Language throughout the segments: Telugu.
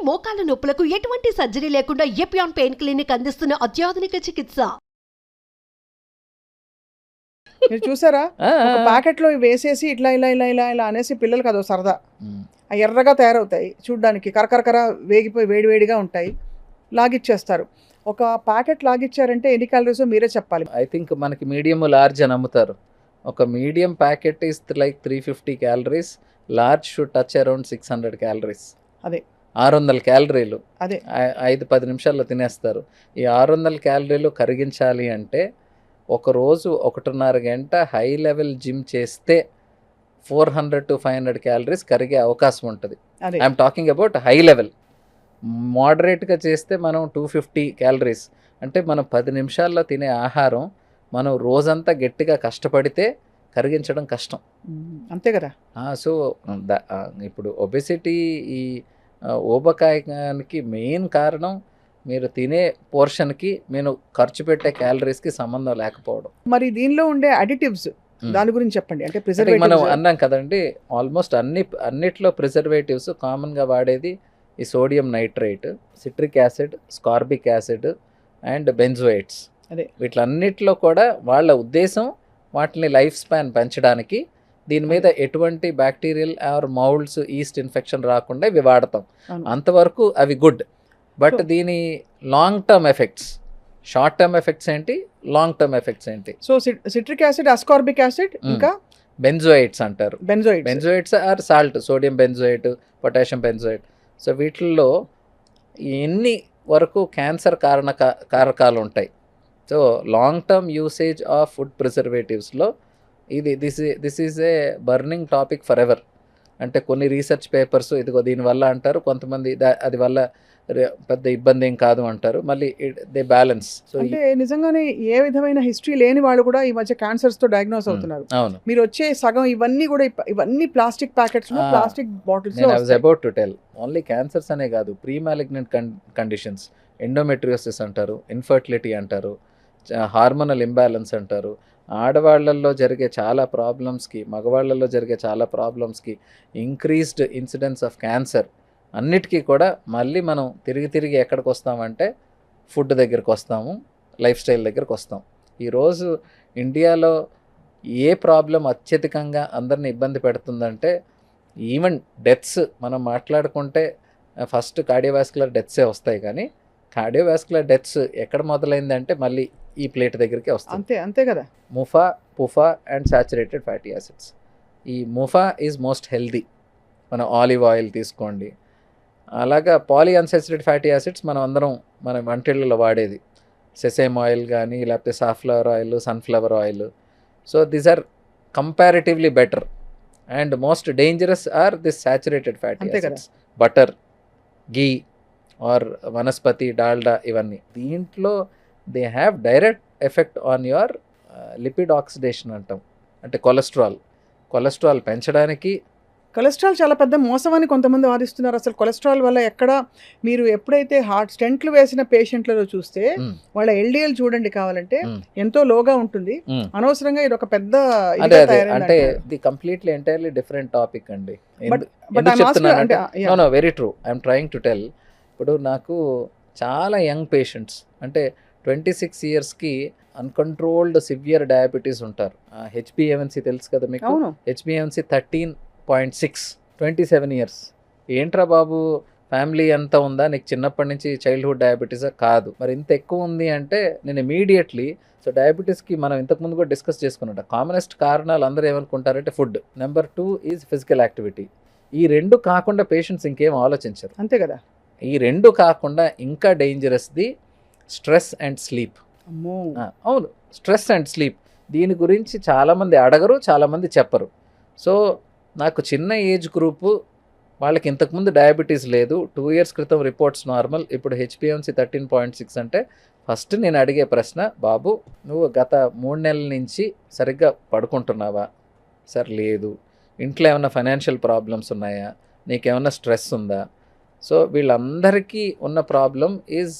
మోకాల నొప్పులకు ఎటువంటి సర్జరీ లేకుండా ఎపియాన్ పెయిన్ క్లినిక్ అందిస్తున్న అత్యాధునిక చికిత్స. మీరు చూసారా ఒక ప్యాకెట్ లో వేసేసి ఇట్లా ఇలా ఇలా ఇలా ఇలా అనేసి పిల్లలకి అదో సరదా. ఆ ఎర్రగా తయారవుతాయి చూడ్డానికి, కరకరకర వేగిపోయి వేడివేడిగా ఉంటాయి, లాగిచ్చేస్తారు. ఒక ప్యాకెట్ లాగిచ్చారంటే ఎన్ని క్యాలరీస్ మీరే చెప్పాలి. ఐ థింక్ మనకి మీడియం లార్జ్ అని అమ్ముతారు. ఒక medium packet is like 350 calories, large should touch around 600 calories. అదే 600 క్యాలరీలు అదే 5-10 నిమిషాల్లో తినేస్తారు. ఈ 600 క్యాలరీలు కరిగించాలి అంటే ఒకరోజు 1.5 గంట హై లెవెల్ జిమ్ చేస్తే 400 to 500 క్యాలరీస్ కరిగే అవకాశం ఉంటుంది. అదే I'm talking about high level. మోడరేట్గా చేస్తే మనం 250 క్యాలరీస్. అంటే మనం 10 నిమిషాల్లో తినే ఆహారం మనం రోజంతా గట్టిగా కష్టపడితే కరిగించడం కష్టం. అంతే కదా. సో ఇప్పుడు ఒబెసిటీ, ఈ ఊబకాయానికి మెయిన్ కారణం మీరు తినే పోర్షన్కి మీరు ఖర్చు పెట్టే క్యాలరీస్కి సంబంధం లేకపోవడం. మరి దీనిలో ఉండే అడిటివ్స్ దాని గురించి చెప్పండి. అంటే మనం ప్రిజర్వేటివ్స్ అన్నాం కదండి, ఆల్మోస్ట్ అన్నిట్లో ప్రిజర్వేటివ్స్ కామన్గా వాడేది ఈ sodium nitrate, citric acid, ascorbic acid and benzoates. అదే వీటిలన్నిటిలో కూడా వాళ్ళ ఉద్దేశం వాటిని లైఫ్ స్పాన్ పెంచడానికి, దీని మీద ఎటువంటి bacterial or moulds, yeast infection రాకుండా ఇవి వాడతాం. అవును. అంతవరకు అవి గుడ్. బట్ So- దీని long term effects, short term effects ఏంటి, లాంగ్ టర్మ్ ఎఫెక్ట్స్ ఏంటి? So citric acid, ascorbic acid, ఇంకా బెంజోయేట్స్ అంటారు. Benzoids. Benzoates or salt, sodium benzoate, potassium benzoate. So వీటిల్లో ఎన్ని వరకు క్యాన్సర్ కారకాలు ఉంటాయి. So long term usage of food ప్రిజర్వేటివ్స్లో this is a burning topic forever. అంటే కొన్ని రీసెర్చ్ పేపర్స్ ఇదిగో దీనివల్ల అంటారు, కొంతమంది అది వల్ల పెద్ద ఇబ్బంది ఏం కాదు అంటారు, మళ్ళీ దే బ్యాలెన్స్. సో అంటే నిజంగానే ఏ విధమైన హిస్టరీ లేని వాళ్ళు కూడా ఈ మధ్య క్యాన్సర్స్ తో డయాగ్నోస్ అవుతున్నారు. అవును, మీరు వచ్చే సగం ఇవన్నీ కూడా ఇవన్నీ ప్లాస్టిక్ ప్యాకెట్స్, ప్లాస్టిక్ బాటిల్స్ నేను I was about to tell. Only cancers అనే కాదు, ప్రీ మ్యాలిగ్నెంట్ కండిషన్స్, ఎండోమెట్రియోసిస్ అంటారు, ఇన్ఫర్టిలిటీ అంటారు, హార్మోనల్ ఇంబ్యాలెన్స్ అంటారు. ఆడవాళ్లలో జరిగే చాలా ప్రాబ్లమ్స్కి, మగవాళ్లలో జరిగే చాలా ప్రాబ్లమ్స్కి, ఇంక్రీజ్డ్ ఇన్సిడెన్స్ ఆఫ్ క్యాన్సర్ అన్నిటికీ కూడా మళ్ళీ మనం తిరిగి ఎక్కడికి వస్తామంటే ఫుడ్ దగ్గరికి వస్తాము, లైఫ్ స్టైల్ దగ్గరికి వస్తాం. ఈరోజు ఇండియాలో ఏ ప్రాబ్లం అత్యధికంగా అందరిని ఇబ్బంది పెడుతుందంటే, ఈవెన్ డెత్స్ మనం మాట్లాడుకుంటే ఫస్ట్ కార్డియోవాస్కులర్ డెత్సే వస్తాయి, కానీ కార్డియోవాస్కులర్ డెత్స్ ఎక్కడ మొదలైందంటే మళ్ళీ ఈ ప్లేట్ దగ్గరికి వస్తుంది. అంతే అంతే కదా. ముఫా, పుఫా అండ్ సాచురేటెడ్ ఫ్యాటీ యాసిడ్స్. ఈ ముఫా ఈజ్ మోస్ట్ హెల్దీ. మనం ఆలివ్ ఆయిల్ తీసుకోండి, అలాగా పాలీ అన్సాచురేటెడ్ ఫ్యాటీ యాసిడ్స్ మనం అందరం మన వంటిళ్ళలో వాడేది, సెసేమ్ ఆయిల్ కానీ లేకపోతే safflower oil, sunflower oil. So these are comparatively better. And most dangerous are this saturated fatty అంతే కదా. Acids, butter, ghee or vanaspati, Dalda, ఇవన్నీ. దీంట్లో they have direct effect on your lipid oxidation అంటాం. అంటే కొలెస్ట్రాల్ పెంచడానికి. కొలెస్ట్రాల్ చాలా పెద్ద మోసం అని కొంతమంది వాదిస్తున్నారు. అసలు కొలెస్ట్రాల్ వల్ల మీరు ఎప్పుడైతే హార్ట్ స్టెంట్లు వేసిన పేషెంట్లలో చూస్తే వాళ్ళ ఎల్డిఎల్ చూడండి కావాలంటే ఎంతో లోగా ఉంటుంది. అనవసరంగా ఇది ఒక పెద్ద అదే అంటే the completely entirely different topic అండి. No very true, I'm trying to tell. ఇప్పుడు నాకు చాలా యంగ్ పేషెంట్స్, అంటే 26 yearsకి అన్కంట్రోల్డ్ సివియర్ డయాబెటీస్ ఉంటారు. హెచ్బిఏవన్సీ తెలుసు కదా మీకు, హెచ్బిఏవన్సీ 13.6, 27 years. ఏంట్రా బాబు ఫ్యామిలీ ఎంత ఉందా, నీకు చిన్నప్పటి నుంచి చైల్డ్హుడ్ డయాబెటీసా? కాదు. మరి ఇంత ఎక్కువ ఉంది అంటే నేను ఇమీడియట్లీ, సో డయాబెటీస్కి మనం ఇంతకుముందు కూడా డిస్కస్ చేసుకున్నట్టు కామనెస్ట్ కారణాలు అందరూ ఏమనుకుంటారంటే food. Number 2 is physical activity. ఈ రెండు కాకుండా పేషెంట్స్ ఇంకేం ఆలోచించరు. అంతే కదా. ఈ రెండు కాకుండా ఇంకా డేంజరస్ది స్ట్రెస్ అండ్ స్లీప్. అవును, స్ట్రెస్ అండ్ స్లీప్. దీని గురించి చాలామంది అడగరు, చాలామంది చెప్పరు. సో నాకు చిన్న ఏజ్ గ్రూపు వాళ్ళకి ఇంతకుముందు డయాబెటీస్ లేదు, 2 years క్రితం రిపోర్ట్స్ నార్మల్, ఇప్పుడు హెచ్బిఏవన్సీ 13.6 అంటే ఫస్ట్ నేను అడిగే ప్రశ్న, బాబు నువ్వు గత 3 నెలల నుంచి సరిగ్గా పడుకుంటున్నావా? సార్ లేదు. ఇంట్లో ఏమైనా ఫైనాన్షియల్ ప్రాబ్లమ్స్ ఉన్నాయా? నీకేమైనా స్ట్రెస్ ఉందా? సో వీళ్ళందరికీ ఉన్న problem is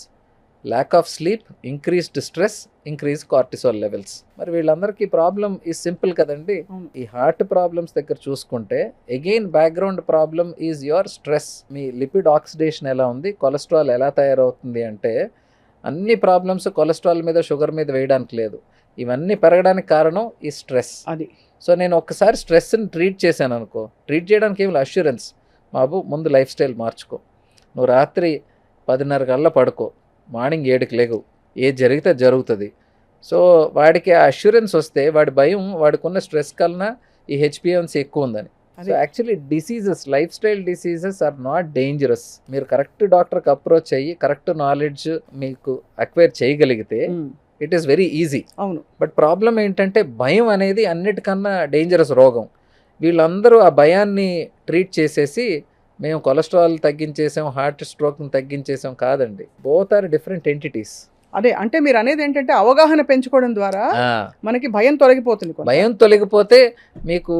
lack of sleep, increased stress, increase cortisol levels. మరి వీళ్ళందరికీ ప్రాబ్లం ఈ సింపుల్ కదండి. అవును. ఈ హార్ట్ ప్రాబ్లమ్స్ దగ్గర చూసుకుంటే again background problem is your stress. Me lipid oxidation ఎలా ఉంది, కొలెస్ట్రాల్ ఎలా తయారవుతుంది అంటే అన్ని ప్రాబ్లమ్స్ కొలెస్ట్రాల్ మీద షుగర్ మీద వేయడానికి లేదు. ఇవన్నీ పెరగడానికి కారణం ఈ స్ట్రెస్. అది సో నేను ఒక్కసారి స్ట్రెస్ని ట్రీట్ చేశాను అనుకో, ట్రీట్ చేయడానికి ఏమి అష్యూరెన్స్, బాబు ముందు లైఫ్ స్టైల్ మార్చుకో, నువ్వు రాత్రి 10:30 కల్లా పడుకో, మార్నింగ్ 7కి లేవు, ఏది జరిగితే జరుగుతుంది. సో వాడికి ఆ అష్యూరెన్స్ వస్తే వాడి భయం వాడికున్న స్ట్రెస్ కన్నా ఈ హెచ్పిఎన్సీ ఎక్కువ ఉందని. So actually diseases, lifestyle diseases are not dangerous. మీరు కరెక్ట్ డాక్టర్కి అప్రోచ్ అయ్యి కరెక్ట్ నాలెడ్జ్ మీకు అక్వైర్ చేయగలిగితే ఇట్ ఈస్ వెరీ ఈజీ. అవును. బట్ ప్రాబ్లం ఏంటంటే భయం అనేది అన్నిటికన్నా డేంజరస్ రోగం. వీళ్ళందరూ ఆ భయాన్ని ట్రీట్ చేసేసి మేము కొలెస్ట్రాల్ తగ్గించేసాం, హార్ట్ స్ట్రోక్ని తగ్గించేసాం, కాదండి. Both are different entities. అదే అంటే మీరు అనేది ఏంటంటే అవగాహన పెంచుకోవడం ద్వారా మనకి భయం తొలగిపోతుంది. భయం తొలగిపోతే మీకు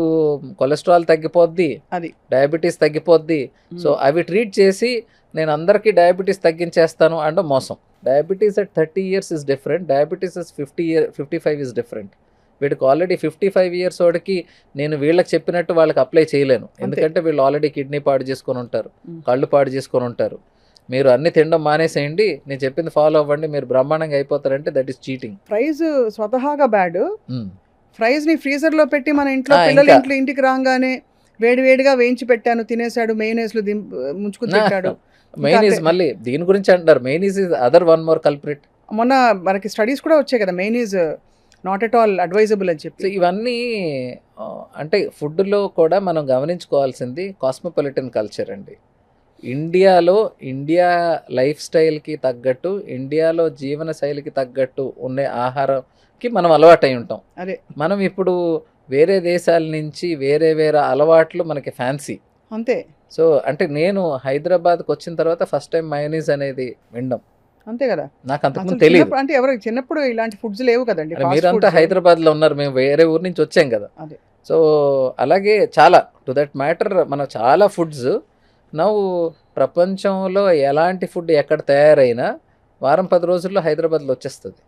కొలెస్ట్రాల్ తగ్గిపోద్ది, అది డయాబెటీస్ తగ్గిపోద్ది. సో అవి ట్రీట్ చేసి నేను అందరికీ డయాబెటీస్ తగ్గించేస్తాను అంటే మోసం. Diabetes at 30 years is different, diabetes at 55 is different. వీడికి ఆల్రెడీ 55 years వాడికి నేను వీళ్ళకి చెప్పినట్టు వాళ్ళకి అప్లై చేయలేను, ఎందుకంటే వీళ్ళు ఆల్రెడీ కిడ్నీ పాడు చేసుకొని ఉంటారు, కళ్ళు పాడు చేసుకొని ఉంటారు. మీరు అన్ని తినడం మానేసేయండి, నేను చెప్పింది ఫాలో అవ్వండి, మీరు బ్రహ్మాండంగా అయిపోతారంటే దట్ ఈస్ చీటింగ్. ఫ్రైజ్ స్వతహాగా బ్యాడ్. ఫ్రైజ్ ని ఫ్రీజర్ లో పెట్టి మన ఇంట్లో పిల్లలు ఇంటికి రాగానే వేడివేడిగా వేయించి పెట్టాను, తినేసాడు, మెయినేస్ లో ముంచుకుని తింటాడు. మెయినీస్ మళ్ళీ దీని గురించి అంటారు, mayonnaise is other one more culprit. మొన్న మనకి స్టడీస్ కూడా వచ్చాయి కదా, mayonnaise not at all advisable అని చెప్పి. ఇవన్నీ అంటే ఫుడ్లో కూడా మనం గమనించుకోవాల్సింది కాస్మోపాలిటన్ కల్చర్ అండి. ఇండియా లైఫ్ స్టైల్కి తగ్గట్టు, ఇండియాలో జీవన శైలికి తగ్గట్టు ఉండే ఆహారంకి మనం అలవాటు అయి ఉంటాం. అదే మనం ఇప్పుడు వేరే దేశాల నుంచి వేరే అలవాట్లు మనకి ఫ్యాన్సీ అంతే. సో అంటే నేను హైదరాబాద్కి వచ్చిన తర్వాత ఫస్ట్ టైం మయోనీస్ అనేది వినడం, అంతే కదా. నాకు అంతకుముందు తెలియదు. అంటే ఎవరికి చిన్నప్పుడు ఇలాంటి ఫుడ్స్ లేవు కదండి. మీరంతా హైదరాబాద్లో ఉన్నారు, మేము వేరే ఊరు నుంచి వచ్చాం కదా. సో అలాగే చాలా టు దట్ మ్యాటర్ మన చాలా ఫుడ్స్ నవ్వు ప్రపంచంలో ఎలాంటి ఫుడ్ ఎక్కడ తయారైనా వారం 10 రోజుల్లో హైదరాబాద్లో వచ్చేస్తుంది.